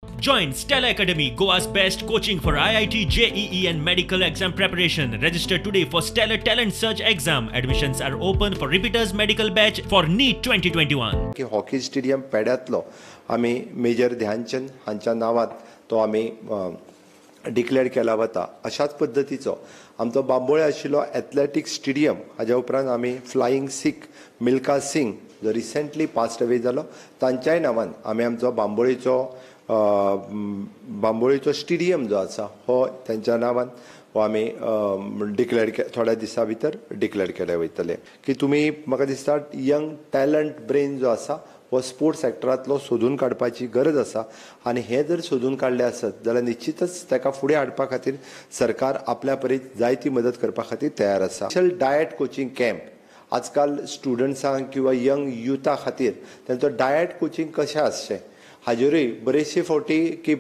Join Stella Academy, Goa's best coaching for IIT, JEE and medical exam preparation. Register today for Stellar Talent Search exam. Admissions are open for repeaters medical batch for NEET 2021. की hockey stadium पेड्यांतलो आमी major Dhyanchand हांच्या नांवांत तो आमी declare केला वता. अशाच पद्दतीचो आमचो बांबोळे आशिल्लो एथलेटीक स्टेडियम हाज्या उपरांत आमी फ्लायिंग सिख मिल्खा सिंग जो रिसेंटली पास्ट अवे जालो तांच्याय नांवान आमी आमचो बांबोळेचो स्टेडियम जो आसा हो त्यांच्या नांवान हो आमी डिक्लेअर थोड्या दिसा भितर डिक्लेअर केले वयतले. की तुमी म्हाका दिसता यंग टॅलंट ब्रेन जो आसा हो स्पोर्ट्स सेक्टरांतलो सोदून काडपाची गरज आसा आनी हे जर सोदून काडले आसत जाल्यार निश्चितच ताका फुडें हाडपा खातीर सरकार आपल्या परीन जायती मदत करपा खातीर तयार आसा. स्पेशल डायट कोचिंग कॅम्प आजकाल स्टुडंट्सांक किंवा यंग युथा खातीर तांचो डायट कोचिंग कशें आसचें हाजेरूय बरेचशे फावटी की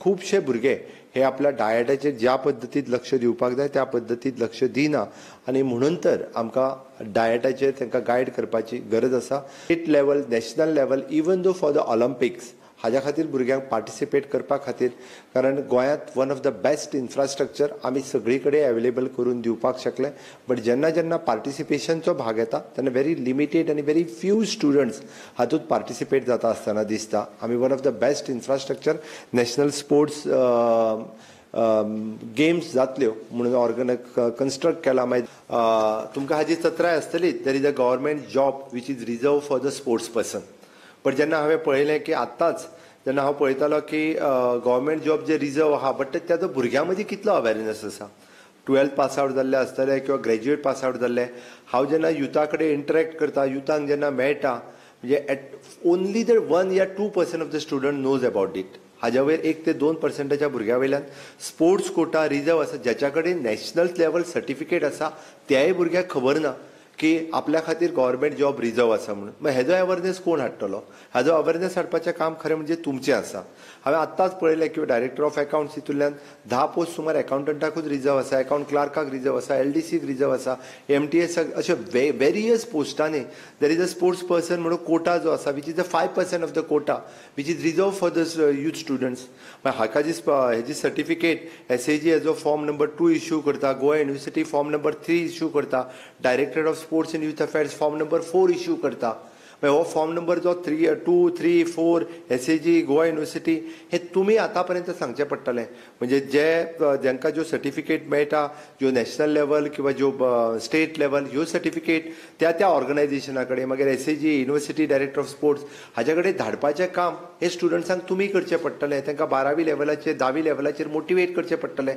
खुबशे भुरगे हे आपल्या डायटाचेर ज्या पद्दतीन लक्ष दिवपाक जाय त्या पद्दतीन लक्ष दिना आनी म्हणून तर आमकां डायटाचेर तांकां गायड करपाची गरज आसा. State level national level even though for the Olympics हाज्या खातीर भुरग्यांक पार्टिसिपेट करपा खातीर कारण गोंयांत one of the best infrastructure आमी सगळी कडेन अवेलेबल करून दिवपाक शकले. बट जेन्ना पार्टिसिपेशनचो भाग येता तेन्ना व्हेरी लिमिटेड आनी व्हेरी फ्यू स्टुडंट्स हातूंत पार्टिसिपेट जाता आसतना दिसता. आमी one of the best infrastructure national sports games जातल्यो म्हणून कन्स्ट्रक्ट केला. मागीर तुमकां हाजी चत्राय आसतली. देर is a government job which is reserve for the sports person. पण जेन्ना हांवें पळयलें की आत्ताच जेन्ना हांव पळयतालो की गव्हर्मेंट जॉब जे रिजर्व आहा बट तेजो भुरग्यां मदीं कितलो अवेरनेस आसा. 12th पास आउट जाल्ले आसतले किंवा ग्रॅज्युएट पास आउट जाल्ले. हांव जेन्ना युथा कडेन इंटरॅक्ट करता युथांक जेन्ना मेळटा म्हणजे ओन्ली दर 1 या 2% of the student knows about it. हाज्या वयर 1 ते 2% भुरग्यां वयल्यान स्पोर्ट्स कोटा रिजर्व आसा ज्याच्या कडेन नॅशनल लेवल सर्टिफिकेट आसा त्याय भुरग्याक खबर ना की आपल्या खातीर गव्हर्मेंट जॉब रिजर्व आसा म्हणून. मग हेजो अवेरनेस कोण हाडटलो. हाजो अवेरनेस हाडपाचें काम खरें म्हणजे तुमचें आसा. हांवें आत्ताच पळयलें की डायरेक्टर ऑफ अकाउंट्स हितूंतल्यान 10 पोस्ट सुमार अकाउंटंटाकूच रिजर्व आसा, अकाउंट क्लार्काक रिजर्व आसा, LDCक रिजर्व आसा, MTS अशे वेरियस पोस्टांनी there is a sports person म्हणून कोटा जो आसा which is a 5% of the quota which is reserve for the youth students. हाका हेजी सर्टिफिकेट SAG हेजो फॉर्म नंबर 2 इश्यू करता, Goa university form number 3 issue करता, director of sports and youth affairs form number 4 issue करता. हो form number जो 2, 3, 4 SAG Goa university हे तुमी आतां पर्यंत सांगचें पडटलें. म्हणजे जेंकां ज्यो सर्टिफिकेट मेळटा ज्यो नॅशनल लेवल किंवा ज्यो स्टेट लेवल ह्यो सर्टिफिकेट त्या ऑर्गनायझेशना कडेन मागीर SAG university director of sports हाचे कडेन धाडपाचें काम हे स्टुडंट्सांक तुमी करचें पडटलें. तांकां 12वी लेवलाचेर 10वी लेवलाचेर मोटिवेट करचें पडटलें.